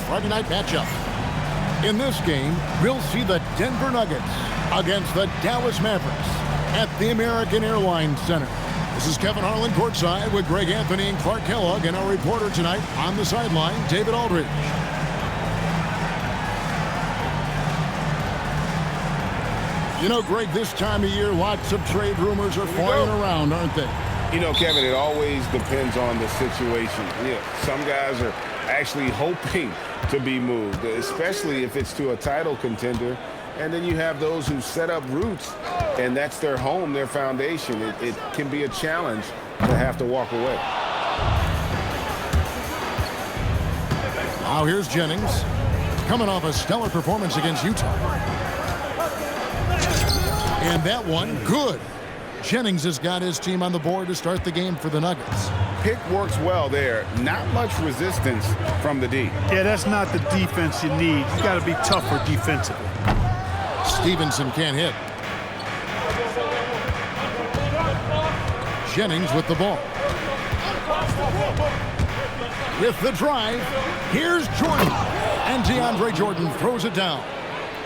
Friday night matchup. In this game, we'll see the Denver Nuggets against the Dallas Mavericks at the American Airlines Center. This is Kevin Harlan courtside with Greg Anthony and Clark Kellogg, and our reporter tonight on the sideline, David Aldridge. You know, Greg, this time of year, lots of trade rumors are flying around, aren't they? You know, Kevin, it always depends on the situation. Some guys are actually hoping to be moved, especially if it's to a title contender. And then you have those who set up roots, and that's their home, their foundation. It can be a challenge to have to walk away. Now here's Jennings, coming off a stellar performance against Utah. And that one, good. Jennings has got his team on the board to start the game for the Nuggets. Pick works well there. Not much resistance from the D. Yeah, that's not the defense you need. You got to be tougher defensively. Stevenson can't hit. Jennings with the ball. With the drive, here's Jordan. And DeAndre Jordan throws it down.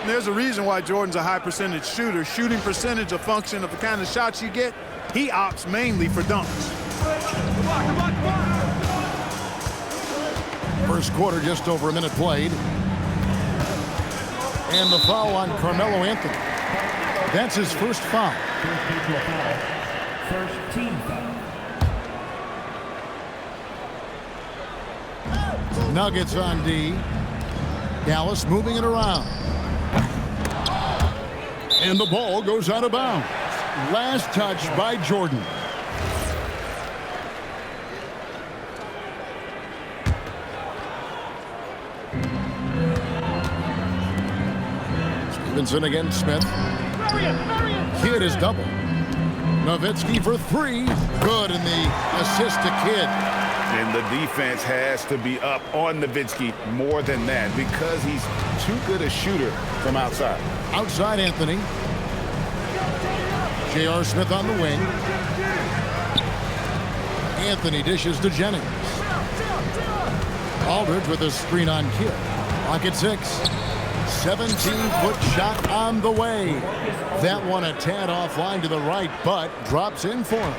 There's a reason why Jordan's a high percentage shooter. Shooting percentage a function of the kind of shots you get. He opts mainly for dunks. First quarter, just over a minute played. And the foul on Carmelo Anthony. That's his first foul. First team foul. Nuggets on D. Dallas moving it around. And the ball goes out of bounds. Last touch by Jordan. Stevenson against Smith. Kidd is double. Nowitzki for three. Good, and the assist to Kidd. And the defense has to be up on Nowitzki more than that because he's too good a shooter from outside. Outside Anthony. J.R. Smith on the wing. Anthony dishes to Jennings. Aldridge with a screen on Kidd. Clock at 6. 17-foot shot on the way. That one a tad offline to the right, but drops in for him.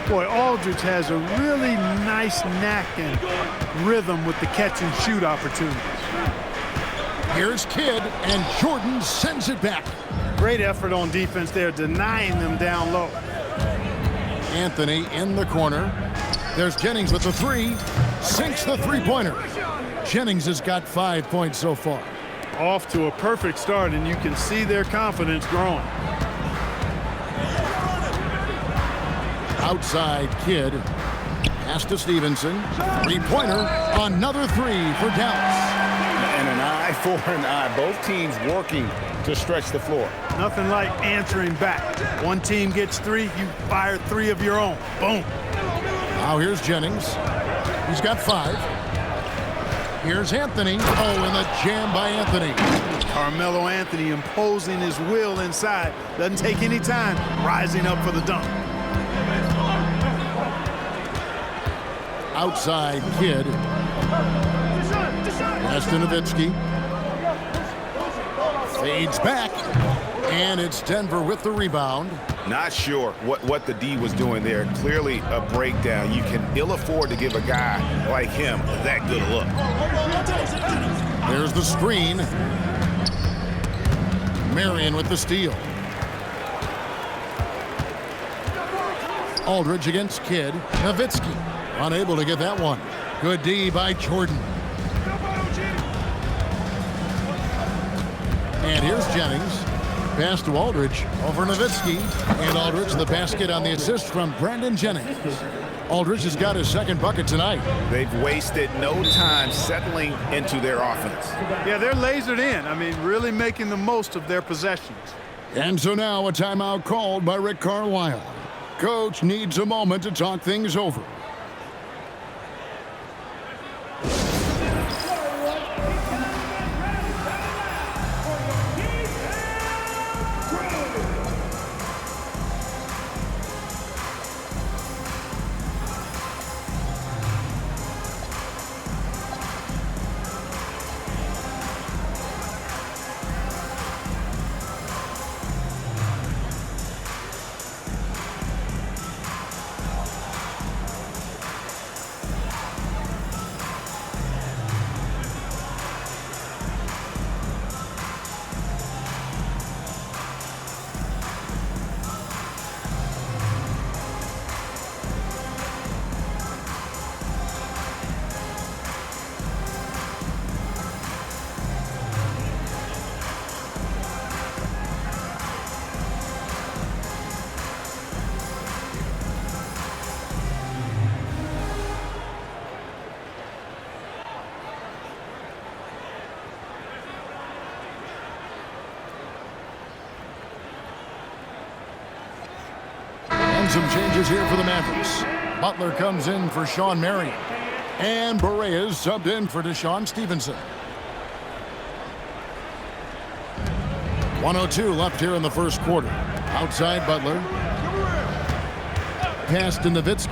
Boy, Aldridge has a really nice knack and rhythm with the catch and shoot opportunities. Here's Kidd, and Jordan sends it back. Great effort on defense there, denying them down low. Anthony in the corner. There's Jennings with the three. Sinks the three-pointer. Jennings has got 5 points so far. Off to a perfect start, and you can see their confidence growing. Outside Kidd. Pass to Stevenson. Three-pointer. Another three for Dallas. And an eye for an eye. Both teams working to stretch the floor. Nothing like answering back. One team gets three, you fire three of your own. Boom. Now here's Jennings. He's got 5. Here's Anthony. Oh, and the jam by Anthony. Carmelo Anthony imposing his will inside. Doesn't take any time. Rising up for the dunk. Outside Kidd. Pass to Nowitzki. Fades back. And it's Denver with the rebound. Not sure what the D was doing there. Clearly a breakdown. You can ill afford to give a guy like him that good a look. There's the screen. Marion with the steal. Aldridge against Kidd. Nowitzki unable to get that one. Good D by Jordan. And here's Jennings. Pass to Aldridge over Nowitzki. And Aldridge the basket on the assist from Brandon Jennings. Aldridge has got his second bucket tonight. They've wasted no time settling into their offense. Yeah, they're lasered in. I mean, really making the most of their possessions. And so now a timeout called by Rick Carlisle. Coach needs a moment to talk things over. some changes here for the Mavericks. Butler comes in for Sean Marion. And Berea's subbed in for Deshaun Stevenson. 1:02 left here in the first quarter. Outside Butler. Pass to Nowitzki.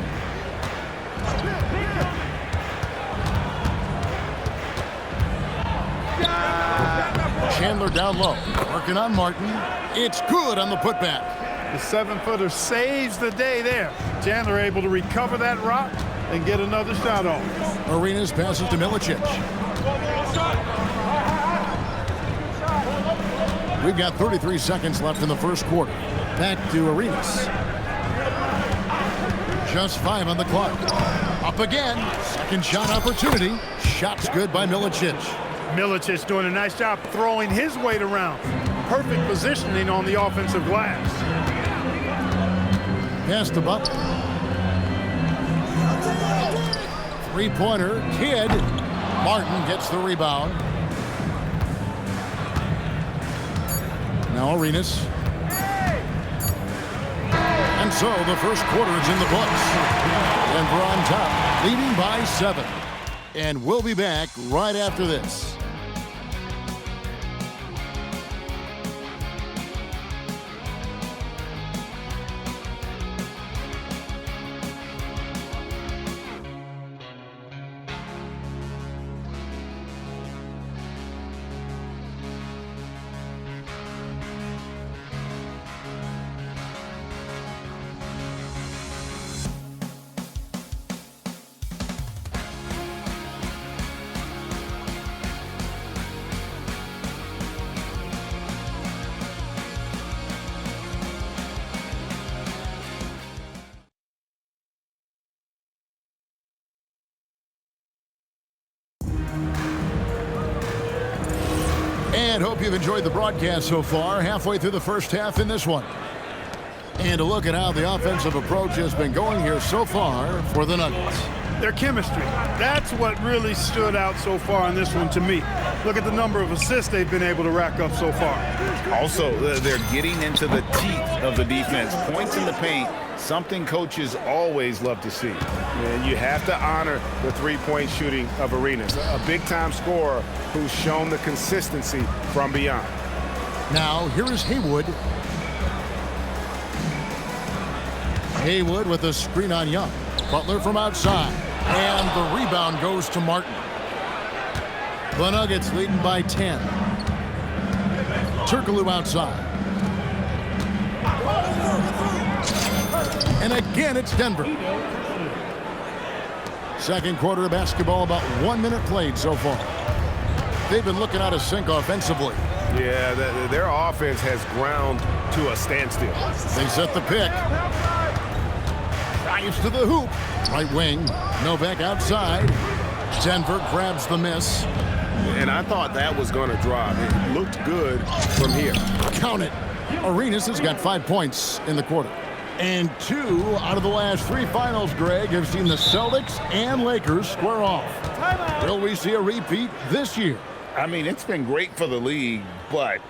Chandler down low. Working on Martin. It's good on the putback. The 7-footer saves the day there. Chandler able to recover that rock and get another shot off. Arenas passes to Milicic. We've got 33 seconds left in the first quarter. Back to Arenas. Just 5 on the clock. Up again. Second shot opportunity. Shot's good by Milicic. Milicic doing a nice job throwing his weight around. Perfect positioning on the offensive glass. Pass to Butler. Three-pointer. Kidd. Martin gets the rebound. Now Arenas. And so the first quarter is in the books. Denver on top, leading by 7. And we'll be back right after this. And hope you've enjoyed the broadcast so far. Halfway through the first half in this one. And a look at how the offensive approach has been going here so far for the Nuggets. Their chemistry. That's what really stood out so far in this one to me. Look at the number of assists they've been able to rack up so far. Also, they're getting into the teeth of the defense. Points in the paint, something coaches always love to see. And you have to honor the three-point shooting of Arenas, a big-time scorer who's shown the consistency from beyond. Now, here is Haywood. Haywood with a screen on Young. Butler from outside. And the rebound goes to Martin. The Nuggets leading by 10. Turkoglu outside. And again, it's Denver. Second quarter of basketball, about 1 minute played so far. They've been looking out of sync offensively. Yeah, their offense has ground to a standstill. They set the pick. Drives to the hoop. Right wing. Novak outside. Denver grabs the miss. And I thought that was going to drop. It looked good from here. Count it. Arenas has got 5 points in the quarter. And 2 out of the last 3 finals, Greg, have seen the Celtics and Lakers square off. Will we see a repeat this year? I mean, it's been great for the league, but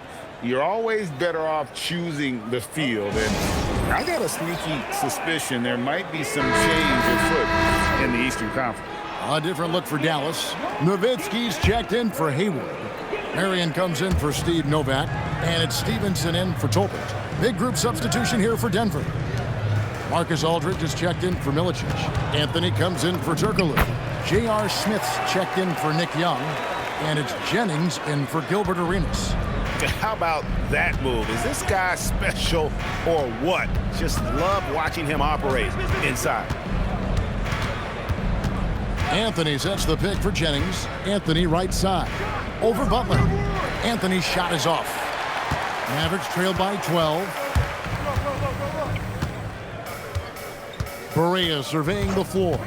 you're always better off choosing the field. And I got a sneaky suspicion there might be some change afoot in the Eastern Conference. A different look for Dallas. Nowitzki's checked in for Haywood. Marion comes in for Steve Novak. And it's Stevenson in for Tolbert. Big group substitution here for Denver. Marcus Aldridge is checked in for Milicic. Anthony comes in for Turkoglu. J.R. Smith's checked in for Nick Young. And it's Jennings in for Gilbert Arenas. How about that move? Is this guy special or what? Just love watching him operate inside. Anthony sets the pick for Jennings. Anthony right side. Over Butler. Anthony's shot is off. Mavericks trail by 12. Berea surveying the floor.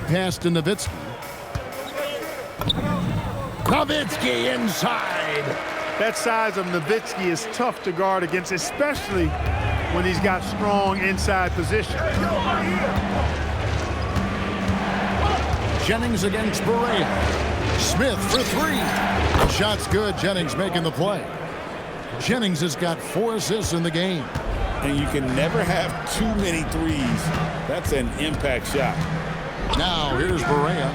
Pass to Nowitzki. Nowitzki inside. That size of Nowitzki is tough to guard against, especially when he's got strong inside position. Jennings against Berea. Smith for 3. The shot's good. Jennings making the play. Jennings has got 4 assists in the game. And you can never have too many threes. That's an impact shot. Now here's Barea.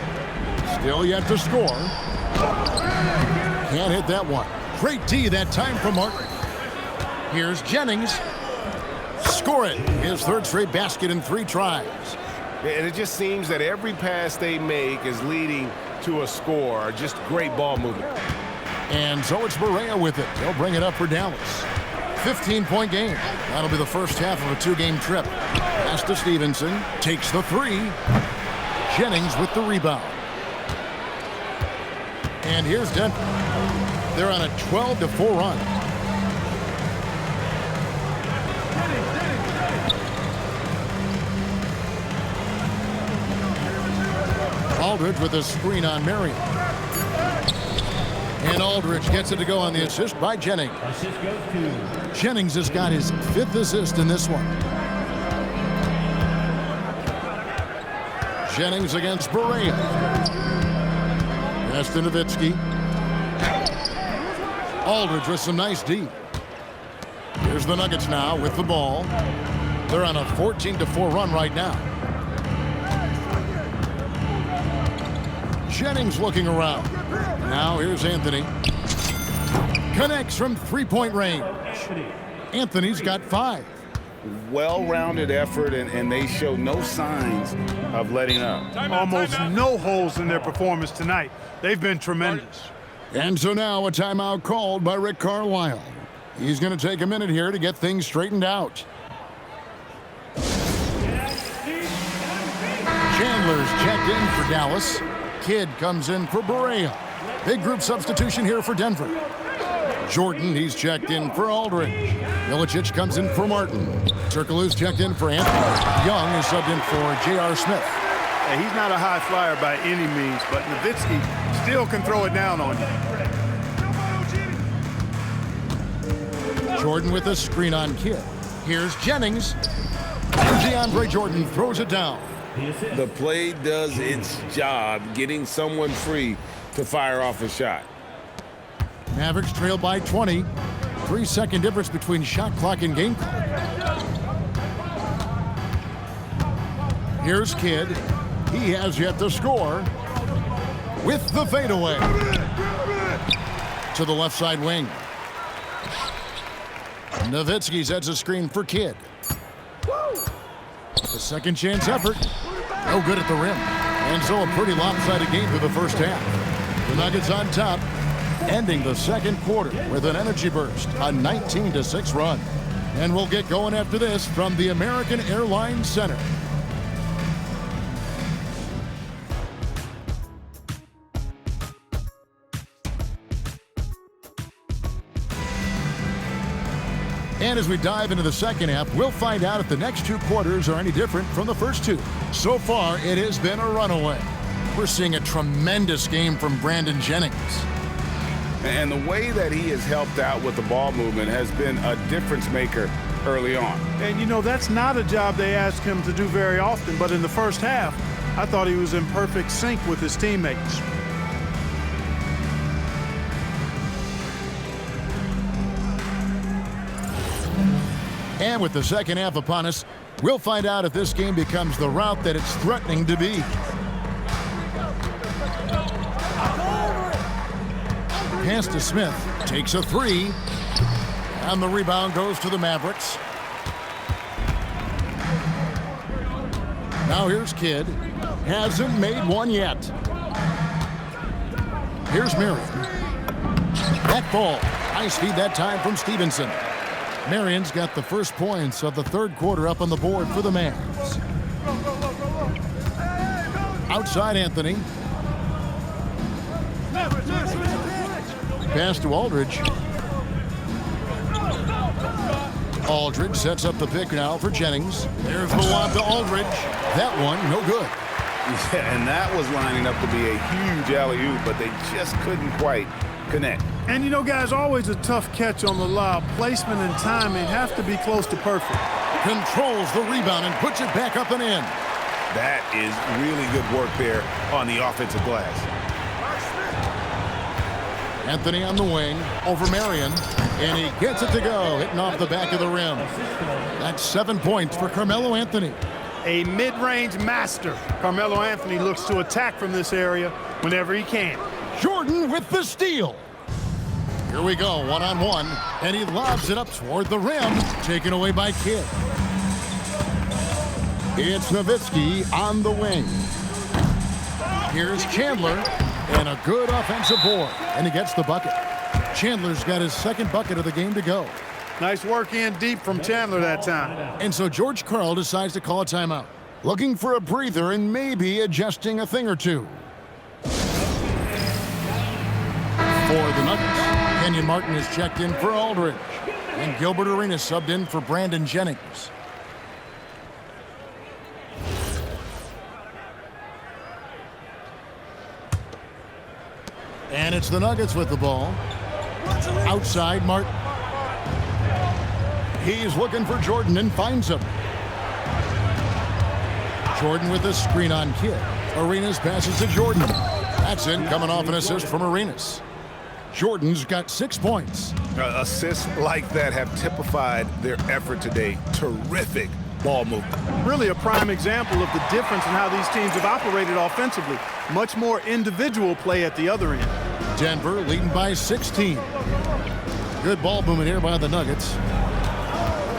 Still yet to score. Can't hit that one. Great D that time from Martin. Here's Jennings. Score it. His third straight basket in 3 tries. And it just seems that every pass they make is leading to a score. Just great ball movement. And so it's Barea with it. They'll bring it up for Dallas. 15-point game. That'll be the first half of a 2-game trip. Pass to Stevenson. Takes the 3. Jennings with the rebound. And here's Denver. They're on a 12-4 run. Aldridge with a screen on Marion. And Aldridge gets it to go on the assist by Jennings. Jennings has got his 5th assist in this one. Jennings against Barea. Pass to Nowitzki. Aldridge with some nice D. Here's the Nuggets now with the ball. They're on a 14-4 run right now. Jennings looking around. Now here's Anthony. Connects from 3-point range. Anthony's got 5. Well-rounded effort, and they show no signs of letting up. Almost no holes in their performance tonight. They've been tremendous. And so now a timeout called by Rick Carlisle. He's going to take a minute here to get things straightened out. Chandler's checked in for Dallas. Kidd comes in for Barea. Big group substitution here for Denver. Jordan, he's checked in for Aldridge. Milicic comes in for Martin. Turkoglu's checked in for Anthony. Young is subbed in for J.R. Smith. Hey, he's not a high flyer by any means, but Nowitzki still can throw it down on you. Jordan with a screen on Kidd. Here's Jennings. And DeAndre Jordan throws it down. The play does its job, getting someone free to fire off a shot. Mavericks trail by 20. 3-second difference between shot clock and game clock. Here's Kidd. He has yet to score with the fadeaway to the left side wing. Nowitzki sets a screen for Kidd. The second chance effort. No good at the rim. And so a pretty lopsided game through the first half. The Nuggets on top, ending the second quarter with an energy burst, a 19-6 run. And we'll get going after this from the American Airlines Center. And as we dive into the second half, we'll find out if the next 2 quarters are any different from the first 2. So far, it has been a runaway. We're seeing a tremendous game from Brandon Jennings. And the way that he has helped out with the ball movement has been a difference maker early on. And, you know, that's not a job they ask him to do very often, but in the first half, I thought he was in perfect sync with his teammates. And with the second half upon us, we'll find out if this game becomes the route that it's threatening to be. Pass to Smith, takes a 3, and the rebound goes to the Mavericks. Now here's Kidd, hasn't made one yet. Here's Marion. That ball, nice feed that time from Stevenson. Marion's got the first points of the third quarter up on the board for the Mavs. Outside Anthony. Pass to Aldridge. Aldridge sets up the pick now for Jennings. There's the lob to Aldridge. That one, no good. Yeah, and that was lining up to be a huge alley-oop, but they just couldn't quite connect. And, you know, guys, always a tough catch on the lob. Placement and timing have to be close to perfect. Controls the rebound and puts it back up and in. That is really good work there on the offensive glass. Anthony on the wing, over Marion, and he gets it to go, hitting off the back of the rim. That's 7 points for Carmelo Anthony. A mid-range master. Carmelo Anthony looks to attack from this area whenever he can. Jordan with the steal. Here we go, one-on-one, and he lobs it up toward the rim, taken away by Kidd. It's Nowitzki on the wing. Here's Chandler, and a good offensive board, and he gets the bucket. Chandler's got his second bucket of the game to go. Nice work in deep from Chandler that time. And so George Karl decides to call a timeout, looking for a breather and maybe adjusting a thing or two. For the Nuggets, Kenyon Martin is checked in for Aldridge, and Gilbert Arenas subbed in for Brandon Jennings. And it's the Nuggets with the ball. Outside, Martin. He's looking for Jordan and finds him. Jordan with a screen on Kidd. Arenas passes to Jordan. That's in, coming off an assist from Arenas. Jordan's got 6 points. Assists like that have typified their effort today. Terrific ball movement. Really a prime example of the difference in how these teams have operated offensively. Much more individual play at the other end. Denver leading by 16. Good ball movement here by the Nuggets.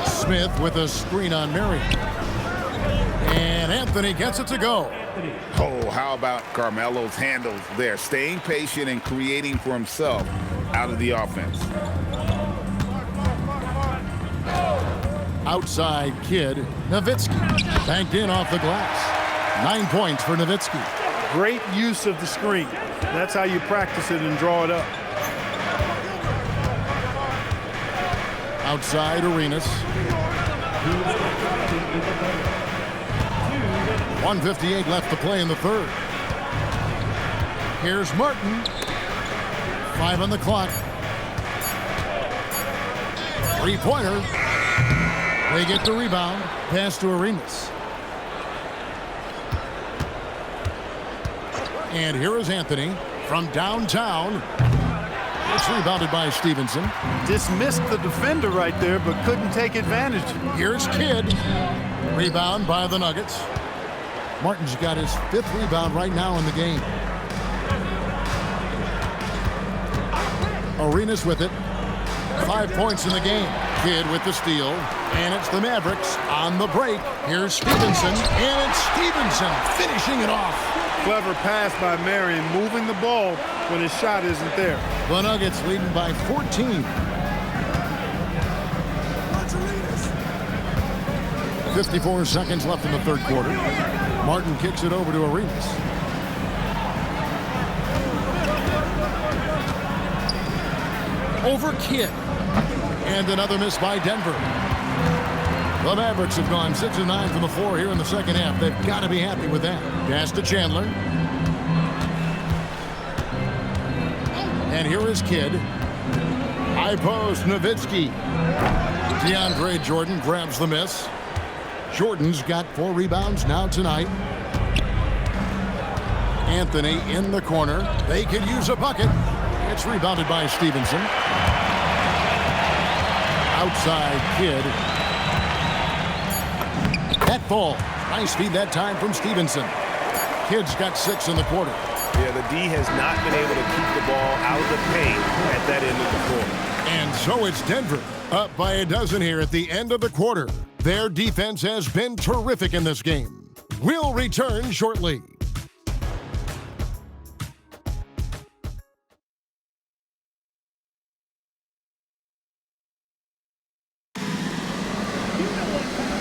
Smith with a screen on Marion. And Anthony gets it to go. Oh, how about Carmelo's handles there? Staying patient and creating for himself out of the offense. Outside Kidd. Nowitzki banked in off the glass. 9 points for Nowitzki. Great use of the screen. That's how you practice it and draw it up. Outside Arenas. 1:58 left to play in the third. Here's Martin. 5 on the clock. Three-pointer. They get the rebound. Pass to Arenas. And here is Anthony from downtown. It's rebounded by Stevenson. Dismissed the defender right there, but couldn't take advantage. Here's Kidd. Rebound by the Nuggets. Martin's got his 5th rebound right now in the game. Arenas with it. 5 points in the game. Kidd with the steal. And it's the Mavericks on the break. Here's Stevenson. And it's Stevenson finishing it off. Clever pass by Marion, moving the ball when his shot isn't there. The Nuggets leading by 14. 54 seconds left in the third quarter. Martin kicks it over to Arenas. Over Kidd. And another miss by Denver. The Mavericks have gone 6 of 9 from the floor here in the second half. They've got to be happy with that. Pass to Chandler. And here is Kidd. High post, Nowitzki. DeAndre Jordan grabs the miss. Jordan's got 4 rebounds now tonight. Anthony in the corner. They could use a bucket. It's rebounded by Stevenson. Outside Kidd. That ball. Nice feed that time from Stevenson. Kidd's got 6 in the quarter. Yeah, the D has not been able to keep the ball out of the paint at that end of the quarter. And so it's Denver up by a dozen here at the end of the quarter. Their defense has been terrific in this game. We'll return shortly.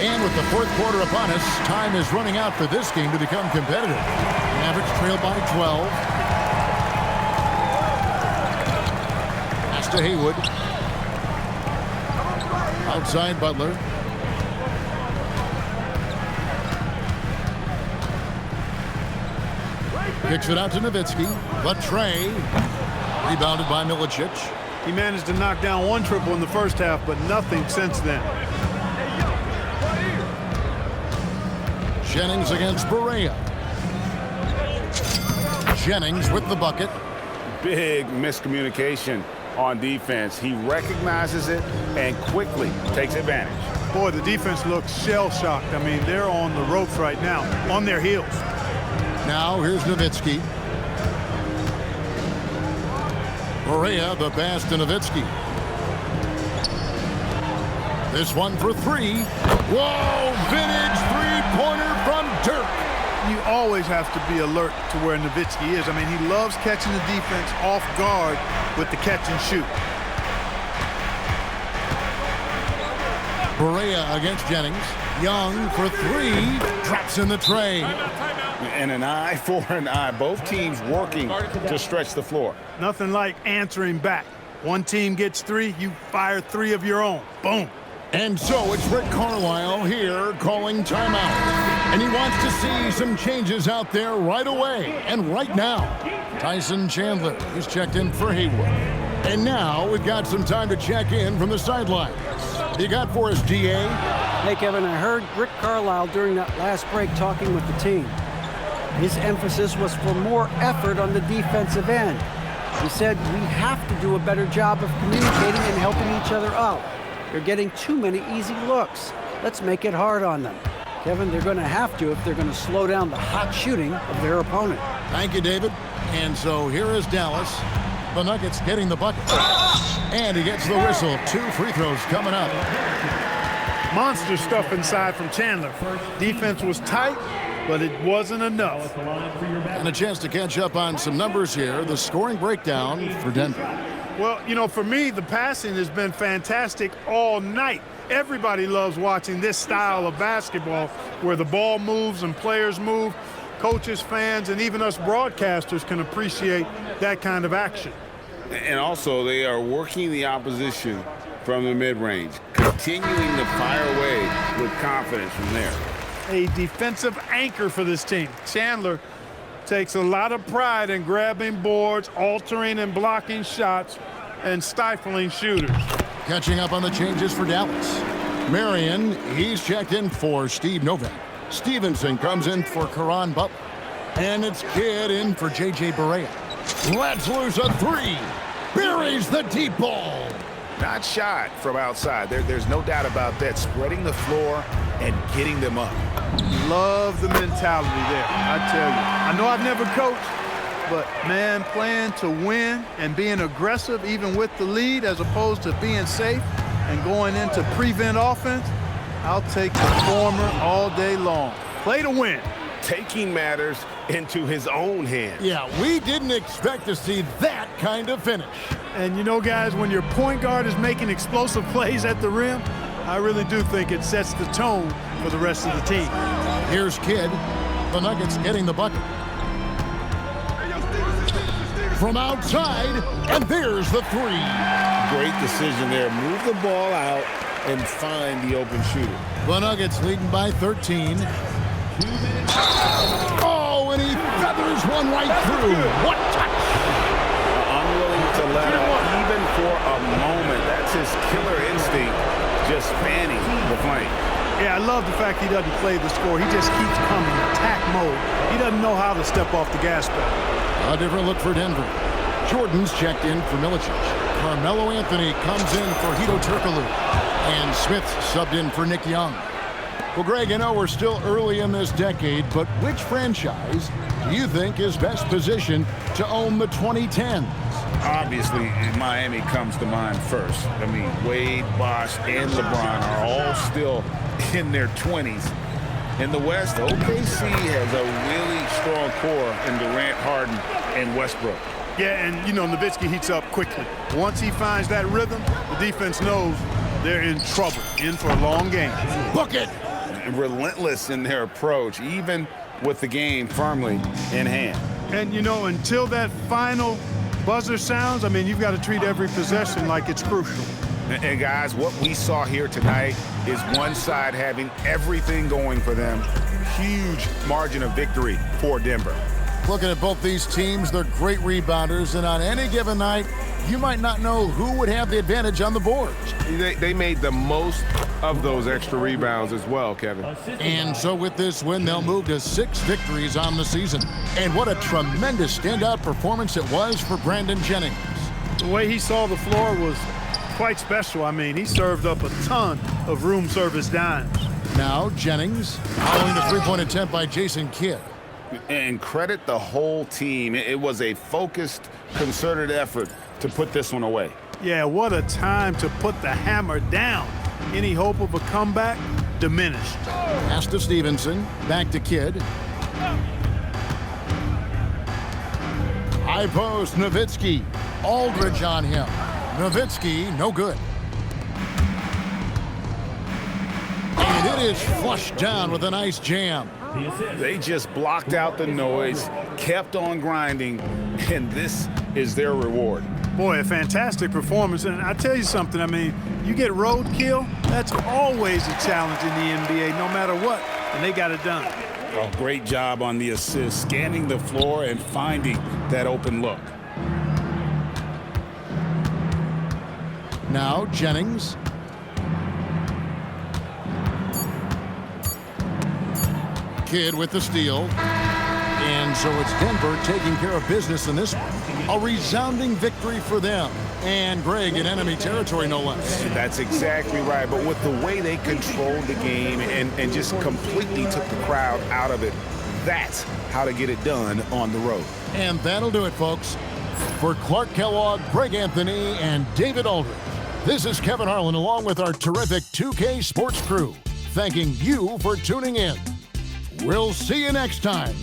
And with the fourth quarter upon us, time is running out for this game to become competitive. Mavericks trail by 12. Pass to Haywood. Outside Butler. Kicks it out to Nowitzki. Latre. Rebounded by Milicic. He managed to knock down 1 triple in the first half, but nothing since then. Jennings against Barea. Jennings with the bucket. big miscommunication on defense. He recognizes it and quickly takes advantage. Boy, the defense looks shell-shocked. I mean, they're on the ropes right now, on their heels. Now here's Nowitzki. Barea, the pass to Nowitzki. This one for three. Whoa, vintage three-pointer from Dirk. You always have to be alert to where Nowitzki is. I mean, he loves catching the defense off guard with the catch and shoot. Barea against Jennings. Young for three. Drops in the tray. And an eye for an eye. Both teams working to stretch the floor. Nothing like answering back. One team gets three, you fire three of your own. Boom. And so it's Rick Carlisle here calling timeout. And he wants to see some changes out there right away and right now. Tyson Chandler is checked in for Haywood. And now we've got some time to check in from the sidelines. You got for us, DA? Hey, Kevin, I heard Rick Carlisle during that last break talking with the team. His emphasis was for more effort on the defensive end. He said we have to do a better job of communicating and helping each other out. They're getting too many easy looks. Let's make it hard on them. Kevin, they're going to have to if they're going to slow down the hot shooting of their opponent. Thank you, David. And so here is Dallas. The Nuggets getting the bucket. And he gets the whistle. 2 free throws coming up. Monster stuff inside from Chandler. Defense was tight, but it wasn't enough. And a chance to catch up on some numbers here. The scoring breakdown for Denver. Well, you know, for me, the passing has been fantastic all night. Everybody loves watching this style of basketball where the ball moves and players move. Coaches, fans, and even us broadcasters can appreciate that kind of action. And also, they are working the opposition from the mid-range, continuing to fire away with confidence from there. A defensive anchor for this team. Chandler takes a lot of pride in grabbing boards, altering and blocking shots, and stifling shooters. Catching up on the changes for Dallas. Marion, he's checked in for Steve Novak. Stevenson comes in for Caron Butler. And it's Kidd in for J.J. Barea. Lets loose a three. Buries the deep ball. Not shot from outside. There's no doubt about that. Spreading the floor and getting them up. Love the mentality there, I tell you. I know I've never coached, but, man, playing to win and being aggressive even with the lead as opposed to being safe and going into prevent offense, I'll take the former all day long. Play to win. Taking matters into his own hands. Yeah, we didn't expect to see that kind of finish. And, you know, guys, when your point guard is making explosive plays at the rim, I really do think it sets the tone for the rest of the team. Here's Kidd. The Nuggets getting the bucket. From outside, and there's the three. Great decision there. Move the ball out and find the open shooter. The Nuggets leading by 13. Oh, and he feathers one right through. What touch! Unwilling to let up even for a moment. That's his killer instinct, just fanning the flame. Yeah, I love the fact he doesn't play the score. He just keeps coming, attack mode. He doesn't know how to step off the gas pedal. A different look for Denver. Jordan's checked in for Milicic. Carmelo Anthony comes in for Hedo Turkoglu. And Smith's subbed in for Nick Young. Well, Greg, I know we're still early in this decade, but which franchise do you think is best positioned to own the 2010s? Obviously, Miami comes to mind first. I mean, Wade, Bosh, and LeBron are all still in their 20s. In the West, OKC has a really strong core in Durant, Harden, and Westbrook. Yeah, and, you know, Nowitzki heats up quickly. Once he finds that rhythm, the defense knows they're in trouble, in for a long game. Book it! Relentless in their approach, even with the game firmly in hand. And, you know, until that final buzzer sounds, I mean, you've got to treat every possession like it's crucial. And guys, what we saw here tonight is one side having everything going for them. Huge margin of victory for Denver. Looking at both these teams, they're great rebounders, and on any given night, you might not know who would have the advantage on the boards. They made the most of those extra rebounds as well, Kevin. And so with this win, they'll move to 6 victories on the season. And what a tremendous standout performance it was for Brandon Jennings. The way he saw the floor was quite special. I mean, he served up a ton of room service dimes. Now Jennings, following the three-point attempt by Jason Kidd. And credit the whole team. It was a focused, concerted effort to put this one away. Yeah, what a time to put the hammer down. Any hope of a comeback diminished. Pass to Stevenson, back to Kidd. High post, Nowitzki. Aldridge on him. Nowitzki, no good. And it is flushed down with a nice jam. They just blocked out the noise, kept on grinding, and this is their reward. Boy, a fantastic performance. And I tell you something, I mean, you get roadkill, that's always a challenge in the NBA, no matter what, and they got it done. Oh, great job on the assist, scanning the floor and finding that open look. Now Jennings. Kidd with the steal. And so it's Denver taking care of business in this one. A resounding victory for them. And Greg in enemy territory, no less. That's exactly right. But with the way they controlled the game and just completely took the crowd out of it, that's how to get it done on the road. And that'll do it, folks. For Clark Kellogg, Greg Anthony, and David Aldridge, this is Kevin Harlan along with our terrific 2K Sports crew, thanking you for tuning in. We'll see you next time.